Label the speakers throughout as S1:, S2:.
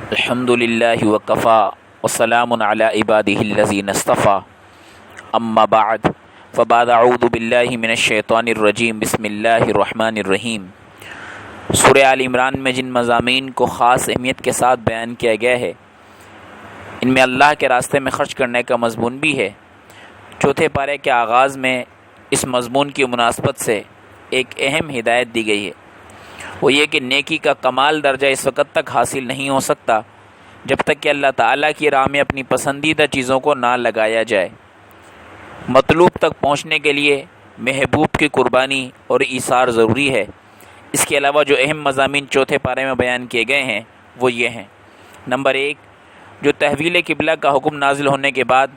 S1: الحمد للہ وکفا وسلام علی عبادہ الذین اصطفیٰ اما بعد فبعد اعوذ باللہ من الشیطان الرجیم بسم اللہ الرحمن الرحیم۔ سورہ آل عمران میں جن مضامین کو خاص اہمیت کے ساتھ بیان کیا گیا ہے، ان میں اللہ کے راستے میں خرچ کرنے کا مضمون بھی ہے۔ چوتھے پارے کے آغاز میں اس مضمون کی مناسبت سے ایک اہم ہدایت دی گئی ہے، وہ یہ کہ نیکی کا کمال درجہ اس وقت تک حاصل نہیں ہو سکتا جب تک کہ اللہ تعالیٰ کی راہ میں اپنی پسندیدہ چیزوں کو نہ لگایا جائے۔ مطلوب تک پہنچنے کے لیے محبوب کی قربانی اور ایثار ضروری ہے۔ اس کے علاوہ جو اہم مضامین چوتھے پارے میں بیان کیے گئے ہیں وہ یہ ہیں۔ نمبر 1، جو تحویل قبلہ کا حکم نازل ہونے کے بعد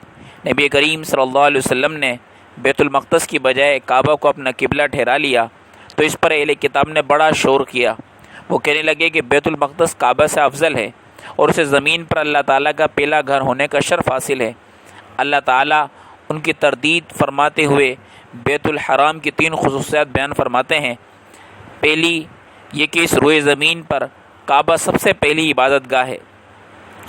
S1: نبی کریم صلی اللہ علیہ وسلم نے بیت المقدس کی بجائے کعبہ کو اپنا قبلہ ٹھہرا لیا تو اس پر اہل کتاب نے بڑا شور کیا۔ وہ کہنے لگے کہ بیت المقدس کعبہ سے افضل ہے اور اسے زمین پر اللہ تعالیٰ کا پہلا گھر ہونے کا شرف حاصل ہے۔ اللہ تعالیٰ ان کی تردید فرماتے ہوئے بیت الحرام کی 3 خصوصیات بیان فرماتے ہیں۔ پہلی یہ کہ اس روئے زمین پر کعبہ سب سے پہلی عبادت گاہ ہے۔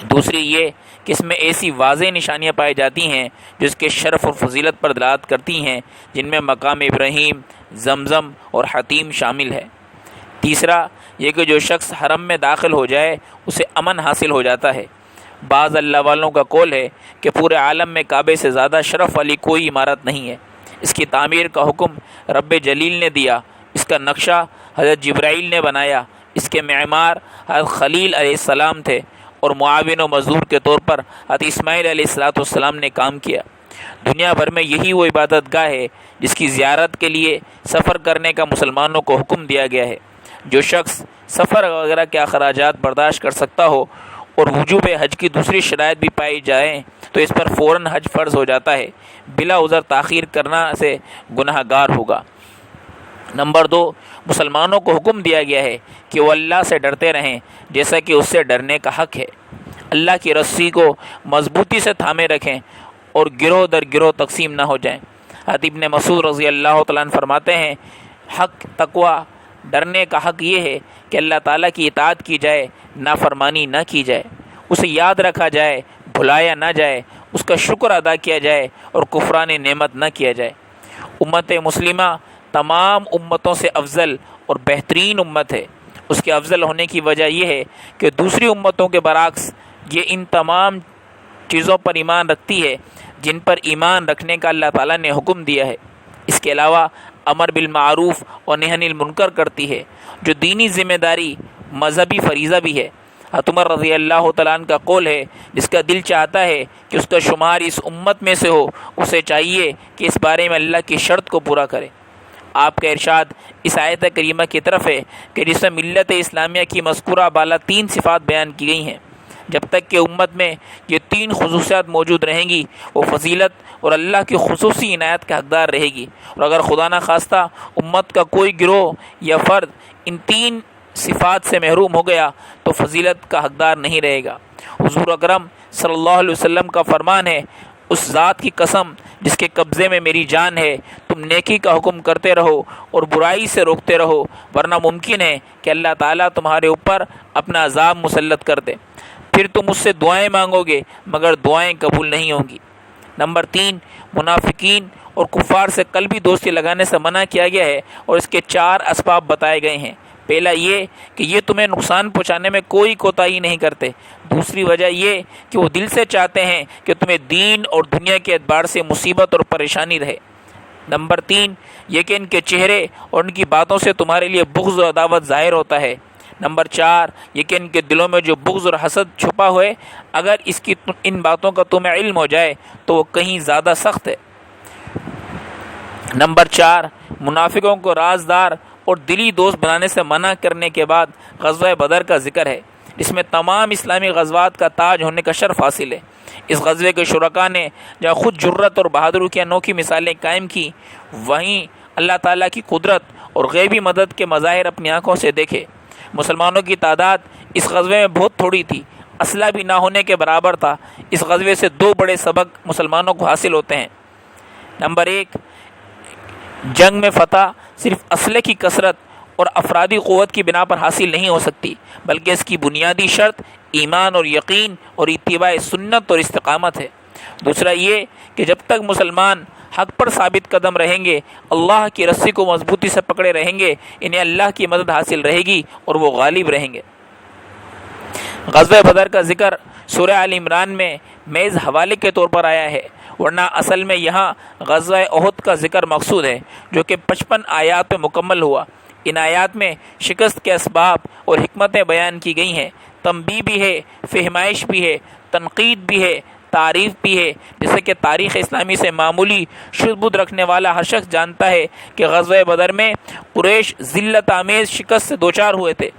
S1: دوسری یہ کہ اس میں ایسی واضح نشانیاں پائی جاتی ہیں جو اس کے شرف اور فضیلت پر دلالت کرتی ہیں، جن میں مقام ابراہیم، زمزم اور حتیم شامل ہے۔ تیسرا یہ کہ جو شخص حرم میں داخل ہو جائے اسے امن حاصل ہو جاتا ہے۔ بعض اللہ والوں کا قول ہے کہ پورے عالم میں کعبے سے زیادہ شرف والی کوئی عمارت نہیں ہے۔ اس کی تعمیر کا حکم رب جلیل نے دیا، اس کا نقشہ حضرت جبرائیل نے بنایا، اس کے معمار حضرت خلیل علیہ السلام تھے اور معاون و مزدور کے طور پر حضرت اسماعیل علیہ السلام نے کام کیا۔ دنیا بھر میں یہی وہ عبادت گاہ ہے جس کی زیارت کے لیے سفر کرنے کا مسلمانوں کو حکم دیا گیا ہے۔ جو شخص سفر وغیرہ کے اخراجات برداشت کر سکتا ہو اور وجوب حج کی دوسری شرائط بھی پائی جائیں تو اس پر فوراً حج فرض ہو جاتا ہے، بلا عذر تاخیر کرنا سے گناہ گار ہوگا۔ نمبر 2، مسلمانوں کو حکم دیا گیا ہے کہ وہ اللہ سے ڈرتے رہیں جیسا کہ اس سے ڈرنے کا حق ہے۔ اللہ کی رسی کو مضبوطی سے تھامے رکھیں اور گروہ در گروہ تقسیم نہ ہو جائیں۔ حضرت ابن مسعود رضی اللہ تعالیٰ عنہ فرماتے ہیں، حق تقوی ڈرنے کا حق یہ ہے کہ اللہ تعالیٰ کی اطاعت کی جائے، نافرمانی نہ کی جائے، اسے یاد رکھا جائے، بھلایا نہ جائے، اس کا شکر ادا کیا جائے اور کفران نعمت نہ کیا جائے۔ امت مسلمہ تمام امتوں سے افضل اور بہترین امت ہے۔ اس کے افضل ہونے کی وجہ یہ ہے کہ دوسری امتوں کے برعکس یہ ان تمام چیزوں پر ایمان رکھتی ہے جن پر ایمان رکھنے کا اللہ تعالیٰ نے حکم دیا ہے۔ اس کے علاوہ امر بالمعروف اور نہی عن المنکر کرتی ہے، جو دینی ذمہ داری مذہبی فریضہ بھی ہے۔ حضرت عمر رضی اللہ تعالیٰ عنہ کا قول ہے، جس کا دل چاہتا ہے کہ اس کا شمار اس امت میں سے ہو، اسے چاہیے کہ اس بارے میں اللہ کی شرط کو پورا کرے۔ آپ کا ارشاد اس آیت کریمہ کی طرف ہے کہ جس میں ملت اسلامیہ کی مذکورہ بالا 3 صفات بیان کی گئی ہیں۔ جب تک کہ امت میں یہ 3 خصوصیات موجود رہیں گی، وہ فضیلت اور اللہ کی خصوصی عنایت کا حقدار رہے گی، اور اگر خدا نہ خواستہ امت کا کوئی گروہ یا فرد ان 3 صفات سے محروم ہو گیا تو فضیلت کا حقدار نہیں رہے گا۔ حضور اکرم صلی اللہ علیہ وسلم کا فرمان ہے، اس ذات کی قسم جس کے قبضے میں میری جان ہے، تم نیکی کا حکم کرتے رہو اور برائی سے روکتے رہو، ورنہ ممکن ہے کہ اللہ تعالیٰ تمہارے اوپر اپنا عذاب مسلط کر دے، پھر تم اس سے دعائیں مانگو گے مگر دعائیں قبول نہیں ہوں گی۔ نمبر 3، منافقین اور کفار سے قلبی دوستی لگانے سے منع کیا گیا ہے اور اس کے 4 اسباب بتائے گئے ہیں۔ پہلا یہ کہ یہ تمہیں نقصان پہنچانے میں کوئی کوتاہی نہیں کرتے۔ دوسری وجہ یہ کہ وہ دل سے چاہتے ہیں کہ تمہیں دین اور دنیا کے اعتبار سے مصیبت اور پریشانی رہے۔ نمبر 3 یہ کہ ان کے چہرے اور ان کی باتوں سے تمہارے لیے بغض اور عداوت ظاہر ہوتا ہے۔ نمبر 4 یہ کہ ان کے دلوں میں جو بغض اور حسد چھپا ہوئے، اگر ان باتوں کا تمہیں علم ہو جائے تو وہ کہیں زیادہ سخت ہے۔ نمبر 4 منافقوں کو رازدار اور دلی دوست بنانے سے منع کرنے کے بعد غزوہ بدر کا ذکر ہے، جس میں تمام اسلامی غزوات کا تاج ہونے کا شرف حاصل ہے۔ اس غزوے کے شرکاء نے جہاں خود جرت اور بہادری کی انوکھی مثالیں قائم کی، وہیں اللہ تعالیٰ کی قدرت اور غیبی مدد کے مظاہر اپنی آنکھوں سے دیکھے۔ مسلمانوں کی تعداد اس غزوے میں بہت تھوڑی تھی، اسلحہ بھی نہ ہونے کے برابر تھا۔ اس غزوے سے 2 بڑے سبق مسلمانوں کو حاصل ہوتے ہیں۔ نمبر 1، جنگ میں فتح صرف اسلحے کی کثرت اور افرادی قوت کی بنا پر حاصل نہیں ہو سکتی، بلکہ اس کی بنیادی شرط ایمان اور یقین اور اتباع سنت اور استقامت ہے۔ دوسرا یہ کہ جب تک مسلمان حق پر ثابت قدم رہیں گے، اللہ کی رسی کو مضبوطی سے پکڑے رہیں گے، انہیں اللہ کی مدد حاصل رہے گی اور وہ غالب رہیں گے۔ غزوہ بدر کا ذکر سورہ آل عمران میں محض حوالے کے طور پر آیا ہے، ورنہ اصل میں یہاں غزوہ احد کا ذکر مقصود ہے، جو کہ 55 آیات میں مکمل ہوا۔ ان آیات میں شکست کے اسباب اور حکمتیں بیان کی گئی ہیں، تنبیہ بھی ہے، فہمائش بھی ہے، تنقید بھی ہے، تعریف بھی ہے، جیسے کہ تاریخ اسلامی سے معمولی شبہت رکھنے والا ہر شخص جانتا ہے کہ غزوہ بدر میں قریش ذلت آمیز شکست سے دوچار ہوئے تھے۔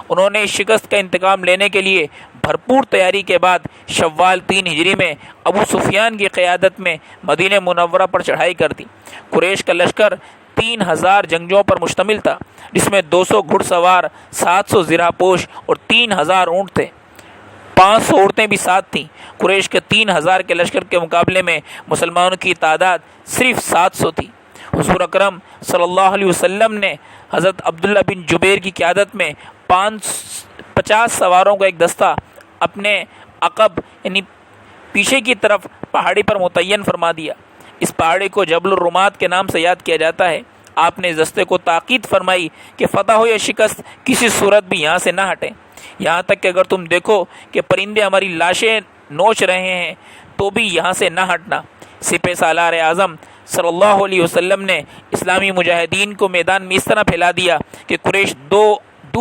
S1: انہوں نے اس شکست کا انتقام لینے کے لیے بھرپور تیاری کے بعد شوال 3 ہجری میں ابو سفیان کی قیادت میں مدینہ منورہ پر چڑھائی کر دی۔ قریش کا لشکر 3000 جنگجوؤں پر مشتمل تھا، جس میں 200 گھڑ سوار، 700 زرہ پوش اور 3000 اونٹ تھے۔ 500 عورتیں بھی ساتھ تھیں۔ قریش کے 3000 کے لشکر کے مقابلے میں مسلمانوں کی تعداد صرف 700 تھی۔ حضور اکرم صلی اللہ علیہ وسلم نے حضرت عبداللہ بن جبیر کی قیادت میں 50 سواروں کا ایک دستہ اپنے عقب یعنی پیچھے کی طرف پہاڑی پر متعین فرما دیا۔ اس پہاڑی کو جبل الرمات کے نام سے یاد کیا جاتا ہے۔ آپ نے اس دستے کو تاکید فرمائی کہ فتح ہو یا شکست کسی صورت بھی یہاں سے نہ ہٹیں، یہاں تک کہ اگر تم دیکھو کہ پرندے ہماری لاشیں نوچ رہے ہیں تو بھی یہاں سے نہ ہٹنا۔ سپہ سالار اعظم صلی اللہ علیہ وسلم نے اسلامی مجاہدین کو میدان میں اس طرح پھیلا دیا کہ قریش دو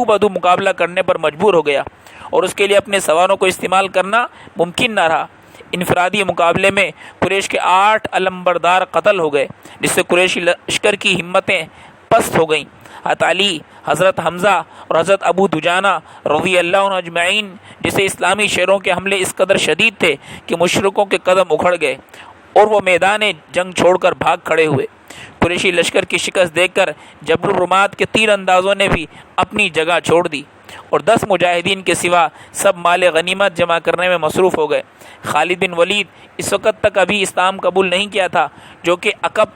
S1: بدو مقابلہ کرنے پر مجبور ہو گیا اور اس کے لیے اپنے سواروں کو استعمال کرنا ممکن نہ رہا۔ انفرادی مقابلے میں قریش کے 8 علمبردار قتل ہو گئے، جس سے قریشی لشکر کی ہمتیں پست ہو گئیں۔ حضرت علی، حضرت حمزہ اور حضرت ابو دجانہ رضی اللہ عنہ اجمعین جسے اسلامی شیروں کے حملے اس قدر شدید تھے کہ مشرکوں کے قدم اکھڑ گئے اور وہ میدان جنگ چھوڑ کر بھاگ کھڑے ہوئے۔ قریشی لشکر کی شکست دیکھ کر جبل الرمات کے تیر اندازوں نے بھی اپنی جگہ چھوڑ دی اور 10 مجاہدین کے سوا سب مال غنیمت جمع کرنے میں مصروف ہو گئے۔ خالد بن ولید اس وقت تک ابھی اسلام قبول نہیں کیا تھا، جو کہ عقب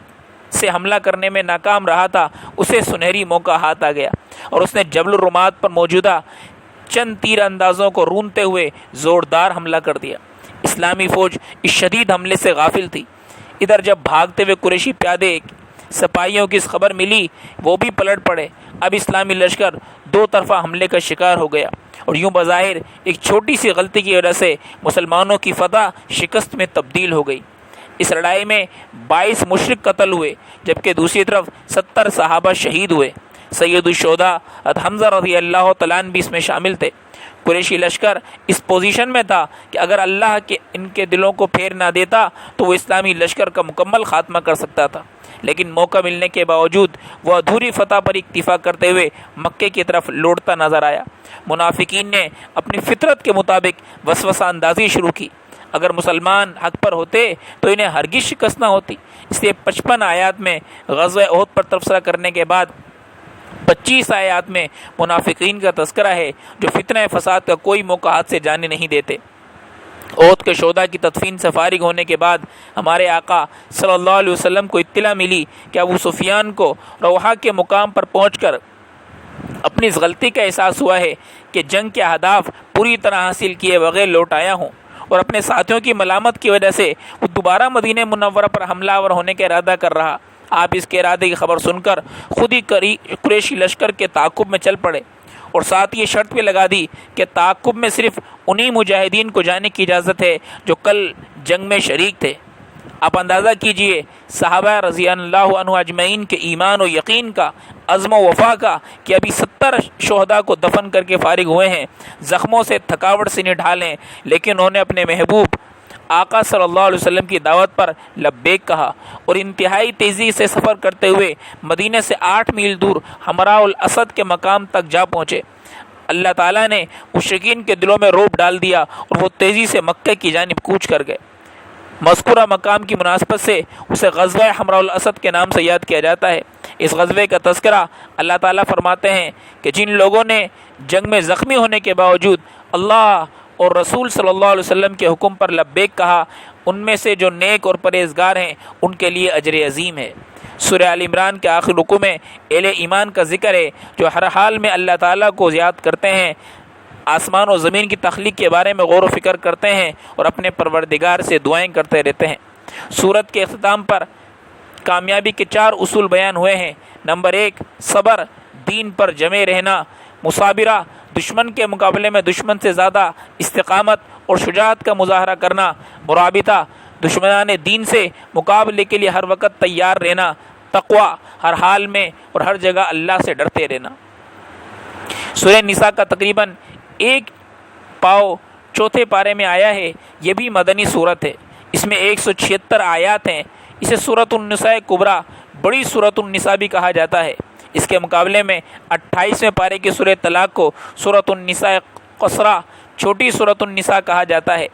S1: سے حملہ کرنے میں ناکام رہا تھا۔ اسے سنہری موقع ہاتھ آ گیا اور اس نے جبل الرمات پر موجودہ چند تیر اندازوں کو رونتے ہوئے زوردار حملہ کر دیا۔ اسلامی فوج اس شدید حملے سے غافل تھی۔ ادھر جب بھاگتے ہوئے قریشی پیادے سپاہیوں کی اس خبر ملی، وہ بھی پلٹ پڑے۔ اب اسلامی لشکر 2 طرفہ حملے کا شکار ہو گیا اور یوں بظاہر ایک چھوٹی سی غلطی کی وجہ سے مسلمانوں کی فتح شکست میں تبدیل ہو گئی۔ اس لڑائی میں 22 مشرک قتل ہوئے، جبکہ دوسری طرف 70 صحابہ شہید ہوئے۔ سید الشہداء حمزہ رضی اللہ تعالیٰ عنہ بھی اس میں شامل تھے۔ قریشی لشکر اس پوزیشن میں تھا کہ اگر اللہ کے ان کے دلوں کو پھیر نہ دیتا تو وہ اسلامی لشکر کا مکمل خاتمہ کر سکتا تھا، لیکن موقع ملنے کے باوجود وہ ادھوری فتح پر اکتفا کرتے ہوئے مکے کی طرف لوٹتا نظر آیا۔ منافقین نے اپنی فطرت کے مطابق وسوسہ اندازی شروع کی۔ اگر مسلمان حق پر ہوتے تو انہیں ہرگز شکست نہ ہوتی۔ اس لیے 55 آیات میں غزوہ احد پر تبصرہ کرنے کے بعد 25 آیات میں منافقین کا تذکرہ ہے، جو فتنہ فساد کا کوئی موقع ہاتھ سے جانے نہیں دیتے۔ احد کے شہداء کی تدفین سے فارغ ہونے کے بعد ہمارے آقا صلی اللہ علیہ وسلم کو اطلاع ملی کہ ابو سفیان کو روحہ کے مقام پر پہنچ کر اپنی اس غلطی کا احساس ہوا ہے کہ جنگ کے اہداف پوری طرح حاصل کیے بغیر لوٹ آیا ہوں، اور اپنے ساتھیوں کی ملامت کی وجہ سے وہ دوبارہ مدینہ منورہ پر حملہ آور ہونے کا ارادہ کر رہا۔ آپ اس کے ارادے کی خبر سن کر خود ہی قریشی لشکر کے تعاقب میں چل پڑے اور ساتھ یہ شرط بھی لگا دی کہ تعاقب میں صرف انہی مجاہدین کو جانے کی اجازت ہے جو کل جنگ میں شریک تھے۔ آپ اندازہ کیجئے صحابہ رضی اللہ عنہ اجمعین کے ایمان و یقین کا، عزم و وفا کا، کہ ابھی 70 شہداء کو دفن کر کے فارغ ہوئے ہیں، زخموں سے تھکاوٹ سے نڈھال ہیں، لیکن انہوں نے اپنے محبوب آقا صلی اللہ علیہ وسلم کی دعوت پر لبیک کہا اور انتہائی تیزی سے سفر کرتے ہوئے مدینہ سے 8 میل دور حمراء الاسد کے مقام تک جا پہنچے۔ اللہ تعالیٰ نے مشرکین کے دلوں میں رعب ڈال دیا اور وہ تیزی سے مکہ کی جانب کوچ کر گئے۔ مذکورہ مقام کی مناسبت سے اسے غزوہ حمراء الاسد کے نام سے یاد کیا جاتا ہے۔ اس غزوے کا تذکرہ اللہ تعالیٰ فرماتے ہیں کہ جن لوگوں نے جنگ میں زخمی ہونے کے باوجود اللہ اور رسول صلی اللہ علیہ وسلم کے حکم پر لبیک کہا، ان میں سے جو نیک اور پرہیزگار ہیں ان کے لیے اجر عظیم ہے۔ سورہ آل عمران کے آخر رکوع میں اہل ایمان کا ذکر ہے جو ہر حال میں اللہ تعالیٰ کو یاد کرتے ہیں آسمان و زمین کی تخلیق کے بارے میں غور و فکر کرتے ہیں اور اپنے پروردگار سے دعائیں کرتے رہتے ہیں۔ سورت کے اختتام پر کامیابی کے 4 اصول بیان ہوئے ہیں۔ نمبر 1، صبر، دین پر جمے رہنا، مثابرہ، دشمن کے مقابلے میں دشمن سے زیادہ استقامت اور شجاعت کا مظاہرہ کرنا، مرابطہ، دشمنان دین سے مقابلے کے لیے ہر وقت تیار رہنا، تقوی، ہر حال میں اور ہر جگہ اللہ سے ڈرتے رہنا۔ سورہ نساء کا تقریباً 1 پاؤ چوتھے پارے میں آیا ہے۔ یہ بھی مدنی صورت ہے۔ اس میں 176 آیات ہیں۔ اسے سورۃ النساء کبریٰ، بڑی سورۃ النساء بھی کہا جاتا ہے۔ اس کے مقابلے میں 28ویں پارے کی سورہ طلاق کو سورۃ النساء قصرہ، چھوٹی سورۃ النساء کہا جاتا ہے،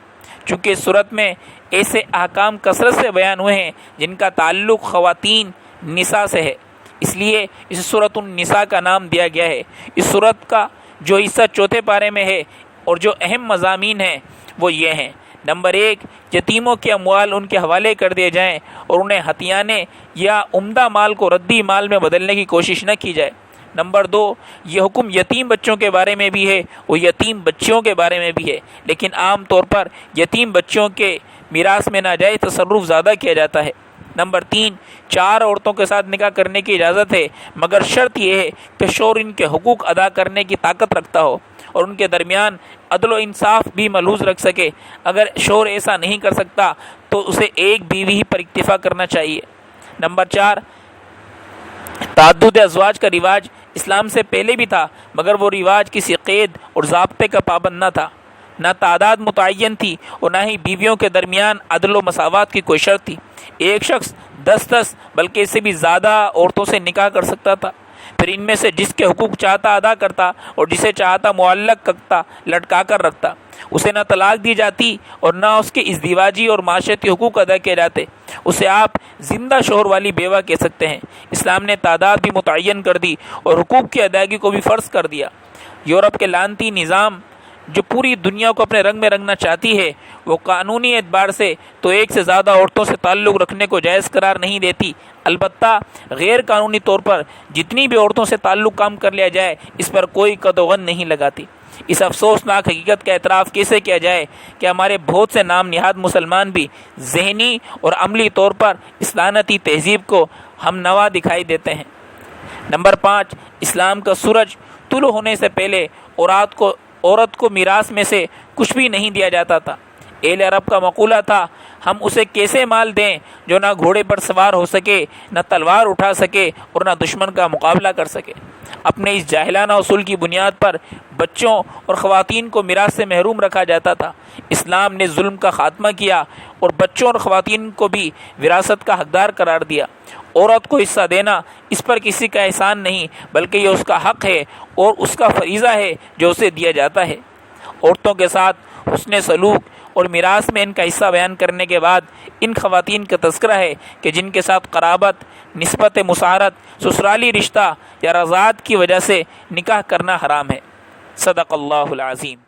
S1: چونکہ اس سورت میں ایسے احکام کثرت سے بیان ہوئے ہیں جن کا تعلق خواتین نساء سے ہے، اس لیے اس سورۃ النساء کا نام دیا گیا ہے۔ اس سورت کا جو حصہ چوتھے پارے میں ہے اور جو اہم مضامین ہیں وہ یہ ہیں۔ نمبر 1، یتیموں کے اموال ان کے حوالے کر دیے جائیں اور انہیں ہتھیانے یا عمدہ مال کو ردی مال میں بدلنے کی کوشش نہ کی جائے۔ نمبر 2، یہ حکم یتیم بچوں کے بارے میں بھی ہے اور یتیم بچیوں کے بارے میں بھی ہے، لیکن عام طور پر یتیم بچوں کے میراث میں ناجائز تصرف زیادہ کیا جاتا ہے۔ نمبر 3، 4 عورتوں کے ساتھ نکاح کرنے کی اجازت ہے، مگر شرط یہ ہے کہ شوہر ان کے حقوق ادا کرنے کی طاقت رکھتا ہو اور ان کے درمیان عدل و انصاف بھی ملحوظ رکھ سکے۔ اگر شوہر ایسا نہیں کر سکتا تو اسے ایک بیوی ہی پر اکتفا کرنا چاہیے۔ نمبر 4، تعدد ازواج کا رواج اسلام سے پہلے بھی تھا، مگر وہ رواج کسی قید اور ضابطے کا پابند نہ تھا، نہ تعداد متعین تھی اور نہ ہی بیویوں کے درمیان عدل و مساوات کی کوئی شرط تھی۔ ایک شخص 10 بلکہ اس سے بھی زیادہ عورتوں سے نکاح کر سکتا تھا، پھر ان میں سے جس کے حقوق چاہتا ادا کرتا اور جسے چاہتا معلق کرتا، لٹکا کر رکھتا۔ اسے نہ طلاق دی جاتی اور نہ اس کے ازدواجی اور معاشرتی حقوق ادا کیے جاتے۔ اسے آپ زندہ شوہر والی بیوہ کہہ سکتے ہیں۔ اسلام نے تعداد بھی متعین کر دی اور حقوق کی ادائیگی کو بھی فرض کر دیا۔ یورپ کے لعنتی نظام جو پوری دنیا کو اپنے رنگ میں رنگنا چاہتی ہے، وہ قانونی اعتبار سے تو ایک سے زیادہ عورتوں سے تعلق رکھنے کو جائز قرار نہیں دیتی، البتہ غیر قانونی طور پر جتنی بھی عورتوں سے تعلق کام کر لیا جائے اس پر کوئی قد و غن نہیں لگاتی۔ اس افسوسناک حقیقت کا اعتراف کیسے کیا جائے کہ ہمارے بہت سے نام نہاد مسلمان بھی ذہنی اور عملی طور پر اس لعنتی تہذیب کو ہم نوا دکھائی دیتے ہیں۔ نمبر 5، اسلام کا سورج طلوع ہونے سے پہلے عورت کو میراث میں سے کچھ بھی نہیں دیا جاتا تھا۔ اہل عرب کا مقولہ تھا، ہم اسے کیسے مال دیں جو نہ گھوڑے پر سوار ہو سکے، نہ تلوار اٹھا سکے اور نہ دشمن کا مقابلہ کر سکے۔ اپنے اس جاہلانہ اصول کی بنیاد پر بچوں اور خواتین کو میراث سے محروم رکھا جاتا تھا۔ اسلام نے ظلم کا خاتمہ کیا اور بچوں اور خواتین کو بھی وراثت کا حقدار قرار دیا۔ عورت کو حصہ دینا اس پر کسی کا احسان نہیں، بلکہ یہ اس کا حق ہے اور اس کا فریضہ ہے جو اسے دیا جاتا ہے۔ عورتوں کے ساتھ حسن سلوک اور میراث میں ان کا حصہ بیان کرنے کے بعد ان خواتین کا تذکرہ ہے کہ جن کے ساتھ قرابت، نسبت مسارت، سسرالی رشتہ یا رضاعت کی وجہ سے نکاح کرنا حرام ہے۔ صدق اللہ العظیم۔